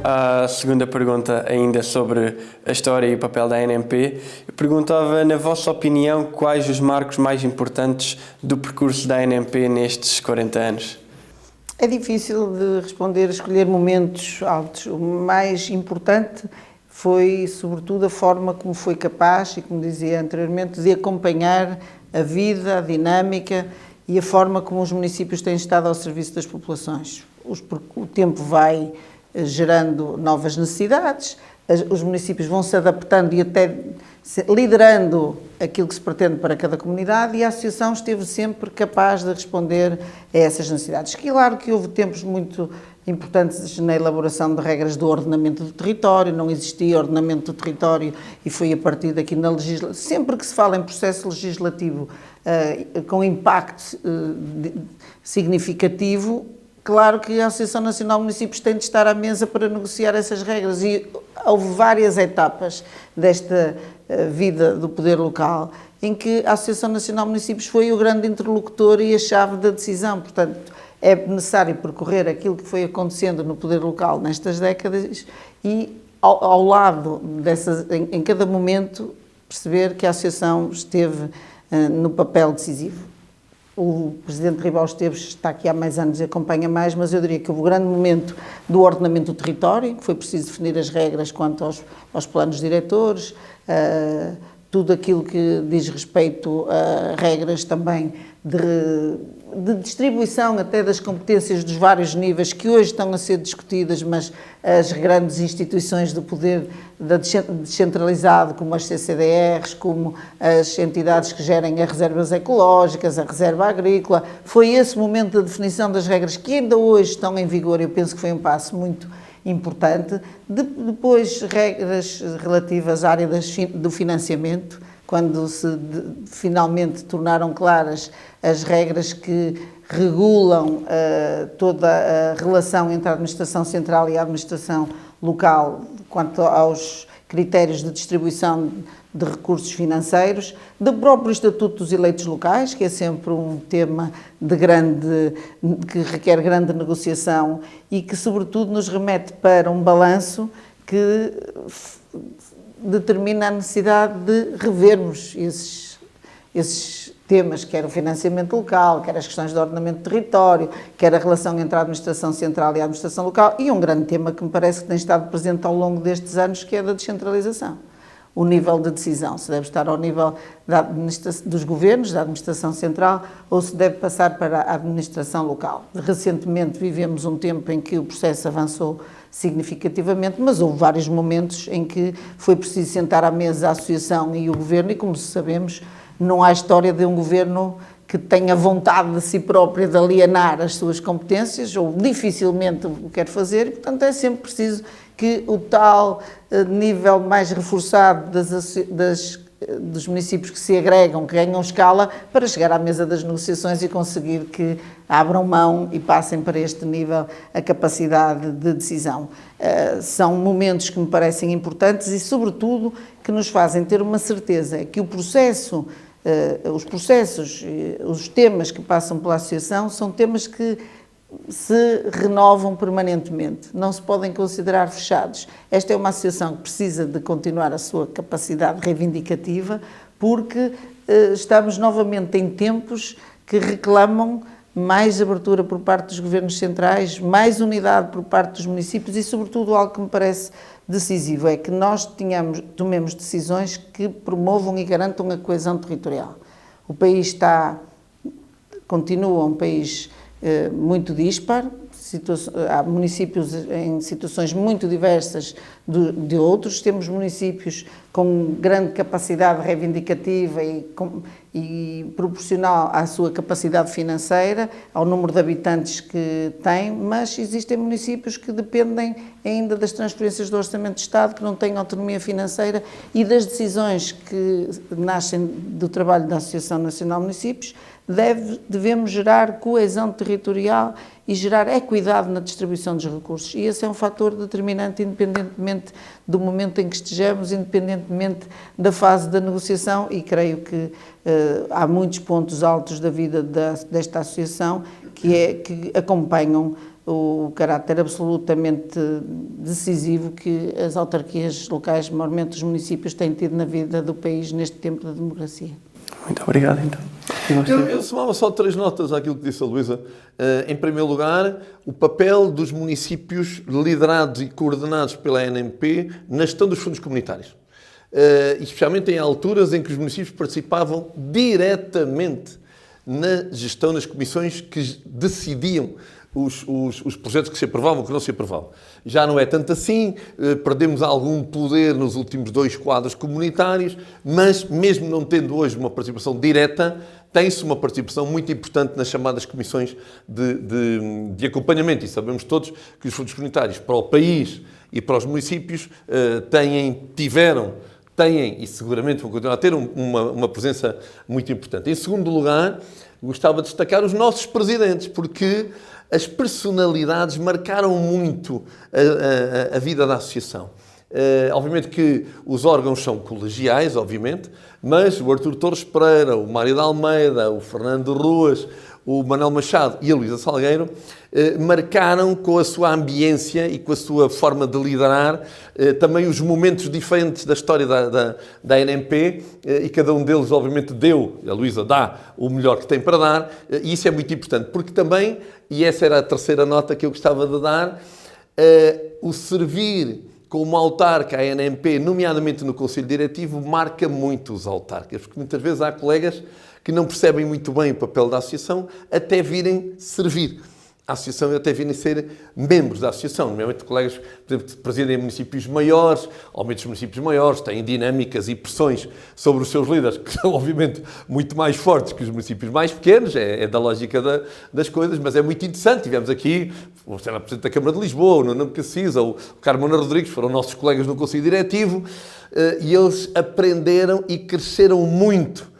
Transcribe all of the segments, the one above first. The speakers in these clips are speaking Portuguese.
à segunda pergunta, ainda sobre a história e o papel da ANMP. Eu perguntava, na vossa opinião, quais os marcos mais importantes do percurso da ANMP nestes 40 anos? É difícil de responder, escolher momentos altos. O mais importante foi, sobretudo, a forma como foi capaz, e como dizia anteriormente, de acompanhar a vida, a dinâmica e a forma como os municípios têm estado ao serviço das populações. O tempo vai gerando novas necessidades, os municípios vão se adaptando e até liderando aquilo que se pretende para cada comunidade, e a Associação esteve sempre capaz de responder a essas necessidades. Claro que houve tempos muito importantes na elaboração de regras do ordenamento do território, não existia ordenamento do território e foi a partir daqui na legislação. Sempre que se fala em processo legislativo com impacto significativo, claro que a Associação Nacional de Municípios tem de estar à mesa para negociar essas regras, e houve várias etapas desta vida do poder local em que a Associação Nacional de Municípios foi o grande interlocutor e a chave da decisão. Portanto, é necessário percorrer aquilo que foi acontecendo no poder local nestas décadas e, ao lado dessas, em cada momento, perceber que a Associação esteve no papel decisivo. O Presidente Ribal Esteves está aqui há mais anos e acompanha mais, mas eu diria que houve um grande momento do ordenamento do território, que foi preciso definir as regras quanto aos planos diretores, tudo aquilo que diz respeito a regras também de distribuição até das competências dos vários níveis que hoje estão a ser discutidas, mas as grandes instituições do poder descentralizado, como as CCDRs, como as entidades que gerem as reservas ecológicas, a reserva agrícola, foi esse momento da definição das regras que ainda hoje estão em vigor. Eu penso que foi um passo muito importante. Depois, regras relativas à área do financiamento, quando se finalmente tornaram claras as regras que regulam toda a relação entre a administração central e a administração local quanto aos critérios de distribuição de recursos financeiros, do próprio Estatuto dos Eleitos Locais, que é sempre um tema que requer grande negociação e que, sobretudo, nos remete para um balanço que determina a necessidade de revermos esses temas, quer o financiamento local, quer as questões de ordenamento do território, quer a relação entre a administração central e a administração local, e um grande tema que me parece que tem estado presente ao longo destes anos, que é da descentralização. O nível de decisão, se deve estar ao nível dos governos, da administração central, ou se deve passar para a administração local. Recentemente vivemos um tempo em que o processo avançou significativamente, mas houve vários momentos em que foi preciso sentar à mesa a associação e o governo, e como sabemos, não há história de um governo que tenha vontade de si próprio de alienar as suas competências, ou dificilmente o quer fazer, e, portanto, é sempre preciso que o tal nível mais reforçado dos municípios que se agregam, que ganham escala, para chegar à mesa das negociações e conseguir que abram mão e passem para este nível a capacidade de decisão. São momentos que me parecem importantes e, sobretudo, que nos fazem ter uma certeza que os processos, os temas que passam pela associação são temas que se renovam permanentemente, não se podem considerar fechados. Esta é uma associação que precisa de continuar a sua capacidade reivindicativa, porque estamos novamente em tempos que reclamam mais abertura por parte dos governos centrais, mais unidade por parte dos municípios e, sobretudo, algo que me parece decisivo, é que nós tomemos decisões que promovam e garantam a coesão territorial. O país continua um país muito dispar, há municípios em situações muito diversas de outros, temos municípios com grande capacidade reivindicativa e proporcional à sua capacidade financeira, ao número de habitantes que têm, mas existem municípios que dependem ainda das transferências do Orçamento de Estado, que não têm autonomia financeira, e das decisões que nascem do trabalho da Associação Nacional de Municípios. Devemos gerar coesão territorial e gerar equidade na distribuição dos recursos. E esse é um fator determinante, independentemente do momento em que estejamos, independentemente da fase da negociação, e creio que há muitos pontos altos da vida desta associação que acompanham o caráter absolutamente decisivo que as autarquias locais, maiormente os municípios, têm tido na vida do país neste tempo de democracia. Muito obrigado, então. Eu somava só 3 notas àquilo que disse a Luísa. Em primeiro lugar, o papel dos municípios liderados e coordenados pela ANMP na gestão dos fundos comunitários. Especialmente em alturas em que os municípios participavam diretamente na gestão, nas comissões que decidiam os projetos que se aprovavam ou que não se aprovavam. Já não é tanto assim, perdemos algum poder nos últimos 2 quadros comunitários, mas mesmo não tendo hoje uma participação direta, tem-se uma participação muito importante nas chamadas comissões de acompanhamento. E sabemos todos que os fundos comunitários para o país e para os municípios têm e seguramente vão continuar a ter uma presença muito importante. Em segundo lugar, gostava de destacar os nossos presidentes, porque as personalidades marcaram muito a vida da associação. Obviamente que os órgãos são colegiais, obviamente, mas o Artur Torres Pereira, o Mário de Almeida, o Fernando Ruas, o Manuel Machado e a Luísa Salgueiro marcaram com a sua ambiência e com a sua forma de liderar também os momentos diferentes da história da ANMP e cada um deles, obviamente, a Luísa dá o melhor que tem para dar e isso é muito importante, porque também, e essa era a terceira nota que eu gostava de dar, o servir como autarca à ANMP, nomeadamente no Conselho Diretivo, marca muito os autarcas, porque muitas vezes há colegas que não percebem muito bem o papel da associação até virem servir a associação e até virem ser membros da associação. Normalmente colegas, por exemplo, que presidem municípios maiores, ou muitos municípios maiores, têm dinâmicas e pressões sobre os seus líderes, que são obviamente muito mais fortes que os municípios mais pequenos, é da lógica das coisas, mas é muito interessante. Tivemos aqui o Presidente da Câmara de Lisboa, o Nuno Cacis, ou o Carmona Rodrigues, foram nossos colegas no Conselho Diretivo, e eles aprenderam e cresceram muito,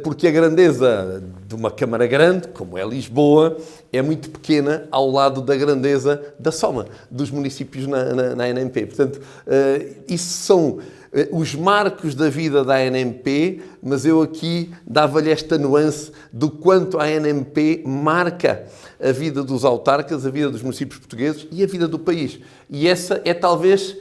porque a grandeza de uma Câmara grande, como é Lisboa, é muito pequena ao lado da grandeza da soma dos municípios na ANMP. Portanto, isso são os marcos da vida da ANMP, mas eu aqui dava-lhe esta nuance do quanto a ANMP marca a vida dos autarcas, a vida dos municípios portugueses e a vida do país. E essa é talvez...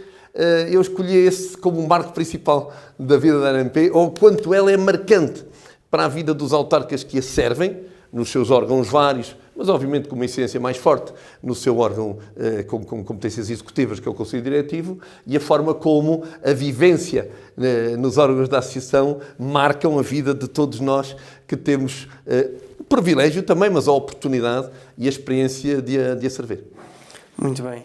eu escolhi esse como um marco principal da vida da ANMP, ou quanto ela é marcante para a vida dos autarcas que a servem, nos seus órgãos vários, mas obviamente com uma incidência mais forte no seu órgão com competências executivas, que é o Conselho Diretivo, e a forma como a vivência nos órgãos da associação marcam a vida de todos nós que temos o privilégio também, mas a oportunidade e a experiência de a servir. Muito bem.